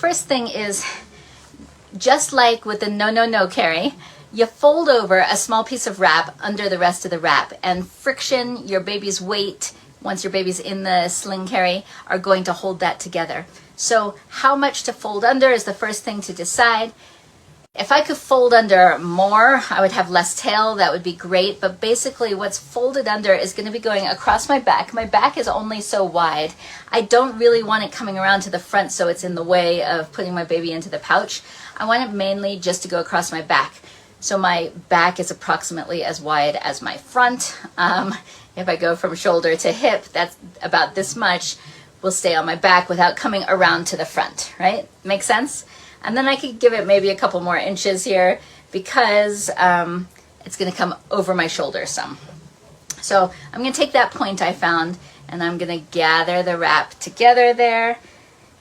first thing is, just like with the no, no, no carry, you fold over a small piece of wrap under the rest of the wrap, and friction, your baby's weight, once your baby's in the sling carry, are going to hold that together. So how much to fold under is the first thing to decide. If I could fold under more, I would have less tail. That would be great. But basically what's folded under is going to be going across my back. My back is only so wide. I don't really want it coming around to the front so it's in the way of putting my baby into the pouch. I want it mainly just to go across my back. So my back is approximately as wide as my front. If I go from shoulder to hip, that's about this much will stay on my back without coming around to the front, right? Make sense? And then I could give it maybe a couple more inches here because it's going to come over my shoulder some. So I'm going to take that point I found and I'm going to gather the wrap together there.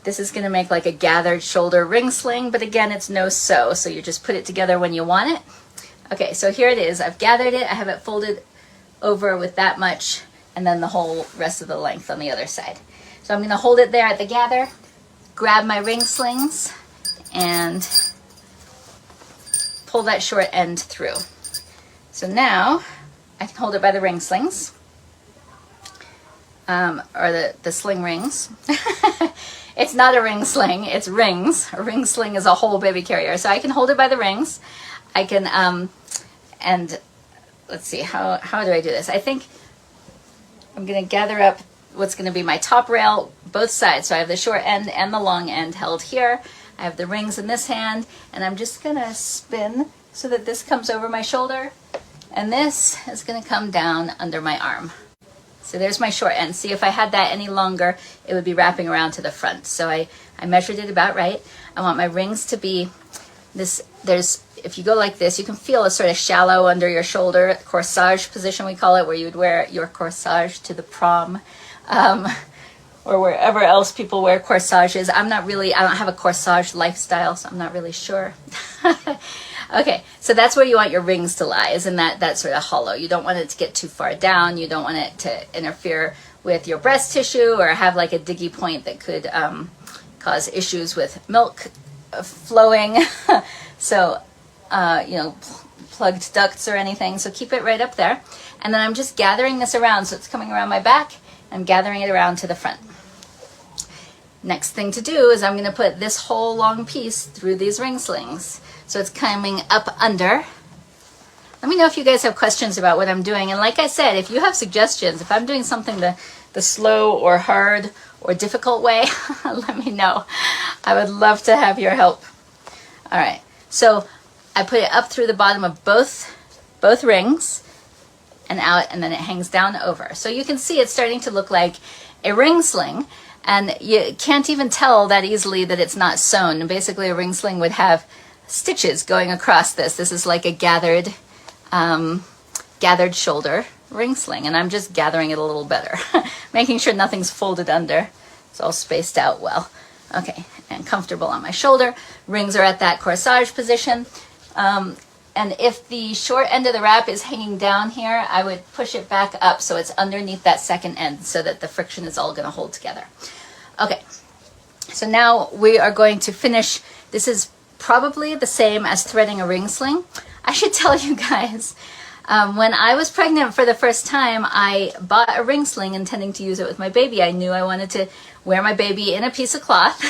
This is going to make like a gathered shoulder ring sling, but again, it's no sew, so you just put it together when you want it. Okay, so here it is. I've gathered it. I have it folded over with that much and then the whole rest of the length on the other side. So I'm going to hold it there at the gather, grab my ring slings, and pull that short end through. So now I can hold it by the ring slings, or the sling rings. It's not a ring sling, it's rings. A ring sling is a whole baby carrier. So I can hold it by the rings. I can, and let's see, how do I do this? I think I'm going to gather up what's going to be my top rail, both sides. So I have the short end and the long end held here. I have the rings in this hand, and I'm just going to spin so that this comes over my shoulder, and this is going to come down under my arm. So there's my short end. See, if I had that any longer, it would be wrapping around to the front. So I measured it about right. I want my rings to be this. If you go like this, you can feel a sort of shallow under your shoulder, corsage position we call it, where you would wear your corsage to the prom. Or wherever else people wear corsages. I don't have a corsage lifestyle, so I'm not really sure. Okay, so that's where you want your rings to lie, is in that sort of hollow. You don't want it to get too far down. You don't want it to interfere with your breast tissue or have like a diggy point that could cause issues with milk flowing. So, plugged ducts or anything. So keep it right up there. And then I'm just gathering this around, so it's coming around my back. I'm gathering it around to the front. Next thing to do is I'm going to put this whole long piece through these ring slings. So it's coming up under. Let me know if you guys have questions about what I'm doing. And like I said, if you have suggestions, if I'm doing something the slow or hard or difficult way, let me know. I would love to have your help. All right, so I put it up through the bottom of both rings and out, and then it hangs down over. So you can see it's starting to look like a ring sling, and you can't even tell that easily that it's not sewn. Basically, a ring sling would have stitches going across this. This is like a gathered shoulder ring sling, and I'm just gathering it a little better, making sure nothing's folded under. It's all spaced out well. Okay, and comfortable on my shoulder. Rings are at that corsage position. And if the short end of the wrap is hanging down here, I would push it back up so it's underneath that second end so that the friction is all going to hold together. Okay, so now we are going to finish. This is probably the same as threading a ring sling. I should tell you guys, when I was pregnant for the first time, I bought a ring sling intending to use it with my baby. I knew I wanted to wear my baby in a piece of cloth,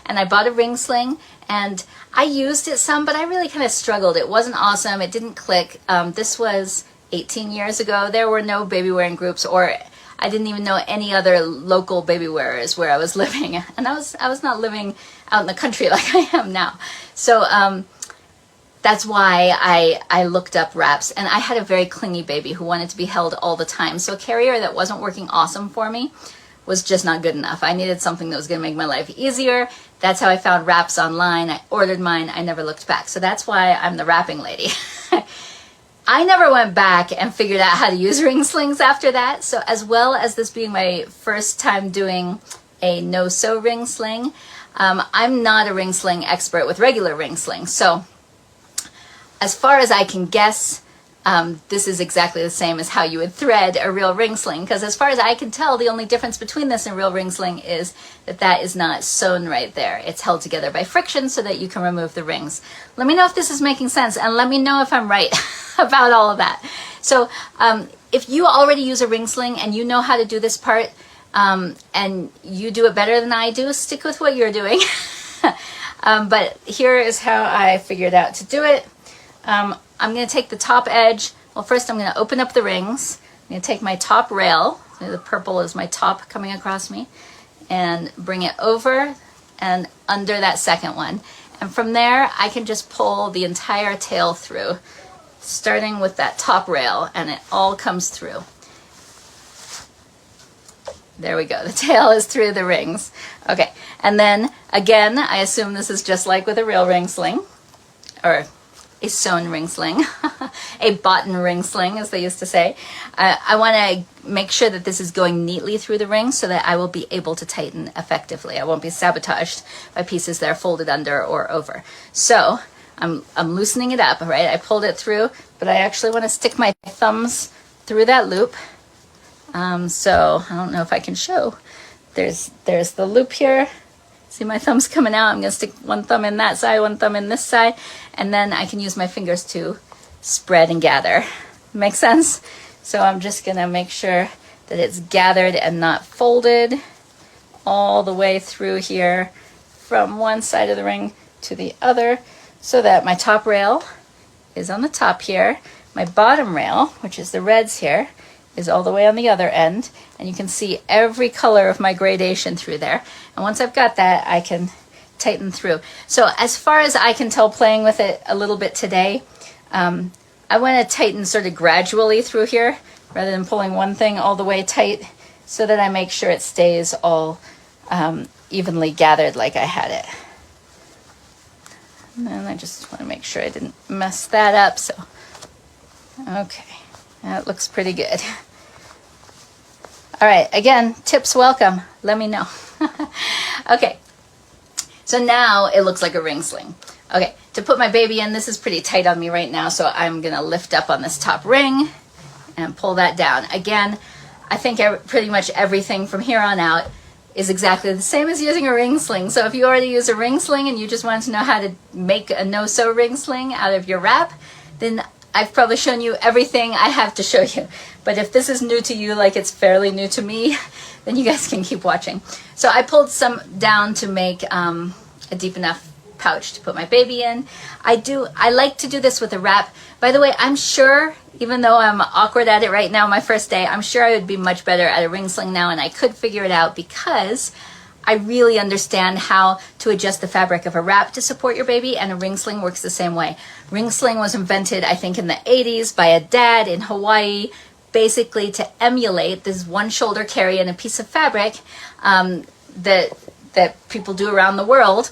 and I bought a ring sling, and I used it some, but I really kind of struggled. It wasn't awesome. It didn't click. This was 18 years ago. There were no baby wearing groups, or I didn't even know any other local baby wearers where I was living. And I was not living out in the country like I am now. So that's why I looked up wraps, and I had a very clingy baby who wanted to be held all the time. So a carrier that wasn't working awesome for me was just not good enough. I needed something that was going to make my life easier. That's how I found wraps online. I ordered mine. I never looked back. So that's why I'm the wrapping lady. I never went back and figured out how to use ring slings after that. So as well as this being my first time doing a no-sew ring sling, I'm not a ring sling expert with regular ring slings. So as far as I can guess, this is exactly the same as how you would thread a real ring sling, because as far as I can tell, the only difference between this and real ring sling is that that is not sewn right there. It's held together by friction so that you can remove the rings. Let me know if this is making sense, and let me know if I'm right about all of that. So if you already use a ring sling and you know how to do this part, and you do it better than I do, stick with what you're doing. But here is how I figured out to do it. I'm going to take the top edge. Well, first I'm going to open up the rings. I'm going to take my top rail, so the purple is my top coming across me, and bring it over and under that second one. And from there, I can just pull the entire tail through, starting with that top rail, and it all comes through. There we go. The tail is through the rings. Okay, and then again, I assume this is just like with a real ring sling, or a sewn ring sling, a button ring sling, as they used to say. I want to make sure that this is going neatly through the ring so that I will be able to tighten effectively. I won't be sabotaged by pieces that are folded under or over. So I'm loosening it up, right? I pulled it through, but I actually want to stick my thumbs through that loop. So I don't know if I can show. There's the loop here. See my thumbs coming out? I'm going to stick one thumb in that side, one thumb in this side, and then I can use my fingers to spread and gather. Make sense? So I'm just going to make sure that it's gathered and not folded all the way through here from one side of the ring to the other, so that my top rail is on the top here. My bottom rail, which is the reds here, is all the way on the other end, and you can see every color of my gradation through there. And once I've got that, I can tighten through. So as far as I can tell, playing with it a little bit today, I want to tighten sort of gradually through here rather than pulling one thing all the way tight, so that I make sure it stays all evenly gathered like I had it. And then I just want to make sure I didn't mess that up. So okay, that looks pretty good. All right, again, tips welcome. Let me know. Okay, so now it looks like a ring sling. Okay, to put my baby in, this is pretty tight on me right now, so I'm gonna lift up on this top ring and pull that down. Again, I think pretty much everything from here on out is exactly the same as using a ring sling. So if you already use a ring sling and you just want to know how to make a no-sew ring sling out of your wrap, then I've probably shown you everything I have to show you. But if this is new to you, like it's fairly new to me, then you guys can keep watching. So I pulled some down to make a deep enough pouch to put my baby in. I like to do this with a wrap. By the way, I'm sure, even though I'm awkward at it right now, my first day, I'm sure I would be much better at a ring sling now, and I could figure it out because I really understand how to adjust the fabric of a wrap to support your baby, and a ring sling works the same way. Ring sling was invented, I think, in the 80s by a dad in Hawaii, basically to emulate this one shoulder carry and a piece of fabric that people do around the world.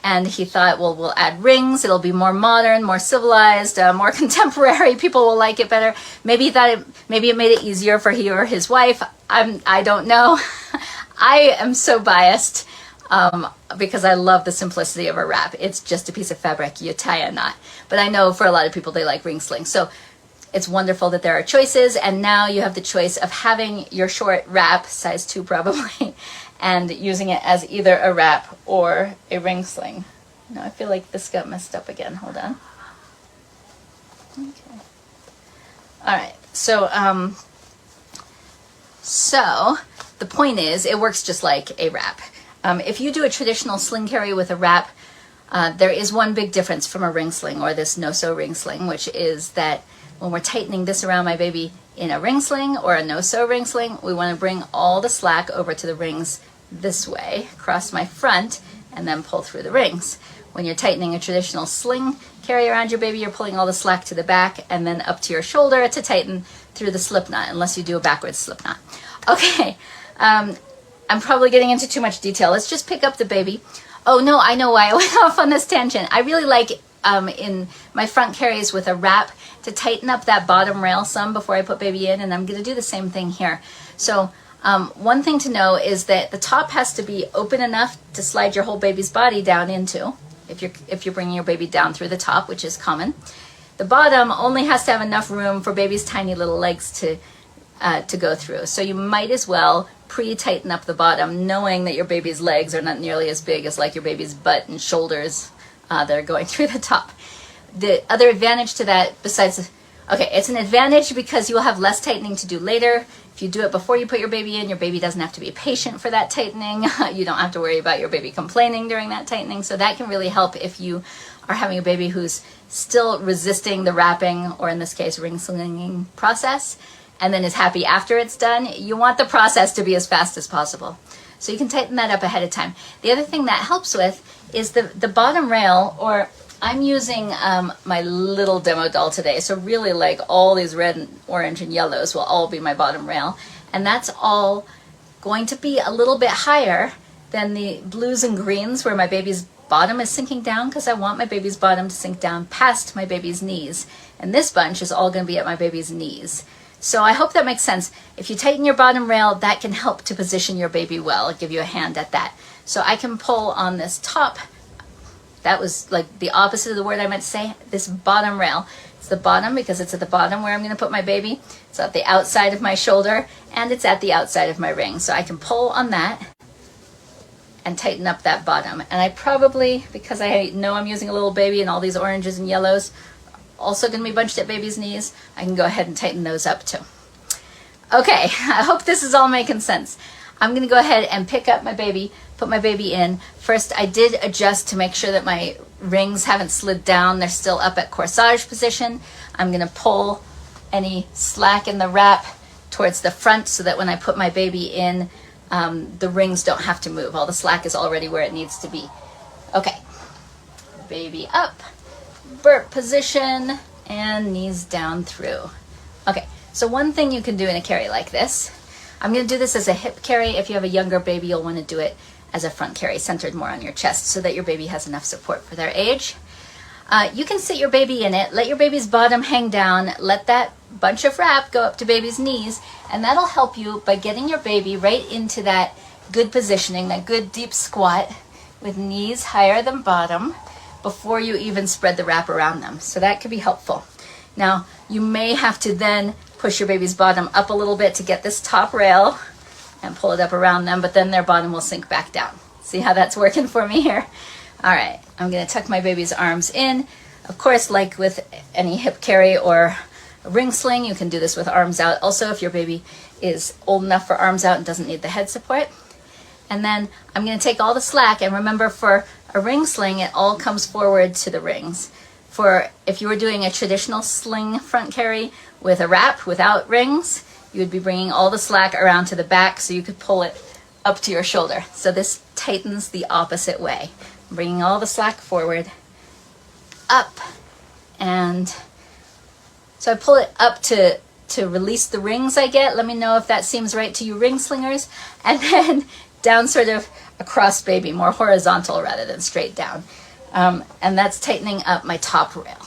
And he thought, well, we'll add rings. It'll be more modern, more civilized, more contemporary. People will like it better. Maybe he thought maybe it made it easier for he or his wife. I don't know. I am so biased because I love the simplicity of a wrap. It's just a piece of fabric. You tie a knot. But I know for a lot of people they like ring slings. So it's wonderful that there are choices. And now you have the choice of having your short wrap, size 2 probably, and using it as either a wrap or a ring sling. Now I feel like this got messed up again. Hold on. Okay. All right. So the point is, it works just like a wrap. If you do a traditional sling carry with a wrap, there is one big difference from a ring sling or this no-sew ring sling, which is that when we're tightening this around my baby in a ring sling or a no-sew ring sling, we want to bring all the slack over to the rings this way, across my front, and then pull through the rings. When you're tightening a traditional sling carry around your baby, you're pulling all the slack to the back and then up to your shoulder to tighten through the slip knot, unless you do a backwards slip knot. Okay, I'm probably getting into too much detail. Let's just pick up the baby. Oh no, I know why I went off on this tangent. I really like in my front carries with a wrap to tighten up that bottom rail some before I put baby in, and I'm going to do the same thing here. So one thing to know is that the top has to be open enough to slide your whole baby's body down into, if you're bringing your baby down through the top, which is common. The bottom only has to have enough room for baby's tiny little legs to go through. So you might as well pre-tighten up the bottom, knowing that your baby's legs are not nearly as big as like your baby's butt and shoulders that are going through the top. The other advantage to that, besides, okay, it's an advantage because you will have less tightening to do later. If you do it before you put your baby in, your baby doesn't have to be patient for that tightening. You don't have to worry about your baby complaining during that tightening. So that can really help if you are having a baby who's still resisting the wrapping, or in this case, ring slinging process, and then is happy after it's done. You want the process to be as fast as possible. So you can tighten that up ahead of time. The other thing that helps with is the bottom rail, or I'm using my little demo doll today. So really, like, all these red and orange and yellows will all be my bottom rail. And that's all going to be a little bit higher than the blues and greens where my baby's bottom is sinking down, because I want my baby's bottom to sink down past my baby's knees. And this bunch is all going to be at my baby's knees. So I hope that makes sense. If you tighten your bottom rail, that can help to position your baby well. I'll give you a hand at that. So I can pull on this top. That was like the opposite of the word I meant to say. This bottom rail. It's the bottom because it's at the bottom where I'm going to put my baby. It's at the outside of my shoulder, and it's at the outside of my ring. So I can pull on that and tighten up that bottom. And I probably, because I know I'm using a little baby and all these oranges and yellows also going to be bunched at baby's knees, I can go ahead and tighten those up too. Okay, I hope this is all making sense. I'm going to go ahead and pick up my baby, put my baby in. First, I did adjust to make sure that my rings haven't slid down. They're still up at corsage position. I'm going to pull any slack in the wrap towards the front so that when I put my baby in, the rings don't have to move. All the slack is already where it needs to be. Okay, baby up, burp position, and knees down through. Okay, so one thing you can do in a carry like this, I'm going to do this as a hip carry. If you have a younger baby, you'll want to do it as a front carry, centered more on your chest so that your baby has enough support for their age. You can sit your baby in it, let your baby's bottom hang down, let that bunch of wrap go up to baby's knees, and that'll help you by getting your baby right into that good positioning, that good deep squat with knees higher than bottom before you even spread the wrap around them. So that could be helpful. Now, you may have to then push your baby's bottom up a little bit to get this top rail and pull it up around them, but then their bottom will sink back down. See how that's working for me here? All right, I'm gonna tuck my baby's arms in. Of course, like with any hip carry or a ring sling, you can do this with arms out. Also, if your baby is old enough for arms out and doesn't need the head support. And then I'm gonna take all the slack, and remember, for a ring sling, it all comes forward to the rings. For if you were doing a traditional sling front carry with a wrap without rings, you would be bringing all the slack around to the back so you could pull it up to your shoulder. So this tightens the opposite way. Bringing all the slack forward, up, and so I pull it up to release the rings I get. Let me know if that seems right to you ring slingers. And then down sort of across baby, more horizontal rather than straight down. And that's tightening up my top rail.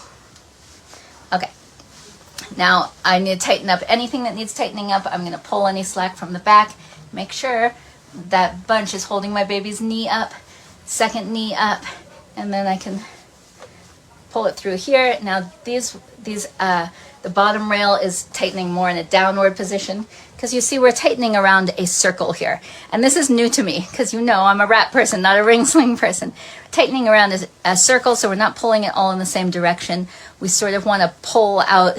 Okay. Now I need to tighten up anything that needs tightening up. I'm going to pull any slack from the back. Make sure that bunch is holding my baby's knee up, second knee up, and then I can pull it through here. Now the bottom rail is tightening more in a downward position, because you see we're tightening around a circle here. And this is new to me, because you know I'm a wrap person, not a ring sling person. Tightening around a circle, so we're not pulling it all in the same direction. We sort of want to pull out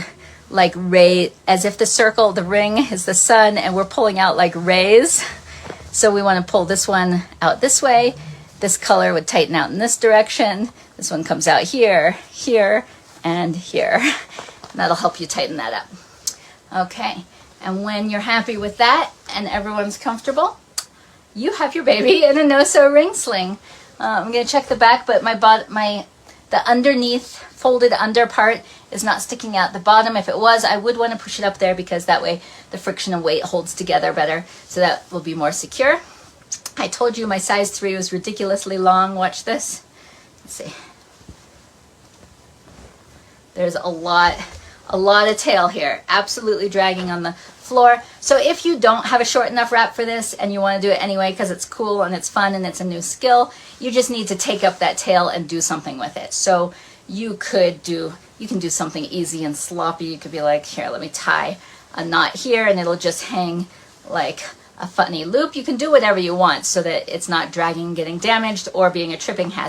like ray, as if the circle, the ring is the sun, and we're pulling out like rays. So we want to pull this one out this way. This color would tighten out in this direction. This one comes out here, here, and here. And that'll help you tighten that up. Okay, and when you're happy with that and everyone's comfortable, you have your baby in a no-sew ring sling. I'm going to check the back, but the underneath folded under part is not sticking out the bottom. If it was, I would want to push it up there, because that way the friction and weight holds together better, so that will be more secure. I told you my size 3 was ridiculously long. Watch this. Let's see. There's a lot of tail here, absolutely dragging on the floor. So if you don't have a short enough wrap for this and you want to do it anyway because it's cool and it's fun and it's a new skill, you just need to take up that tail and do something with it. So you could do You can do something easy and sloppy. You could be like, here, let me tie a knot here, and it'll just hang like a funny loop. You can do whatever you want so that it's not dragging, getting damaged, or being a tripping hazard.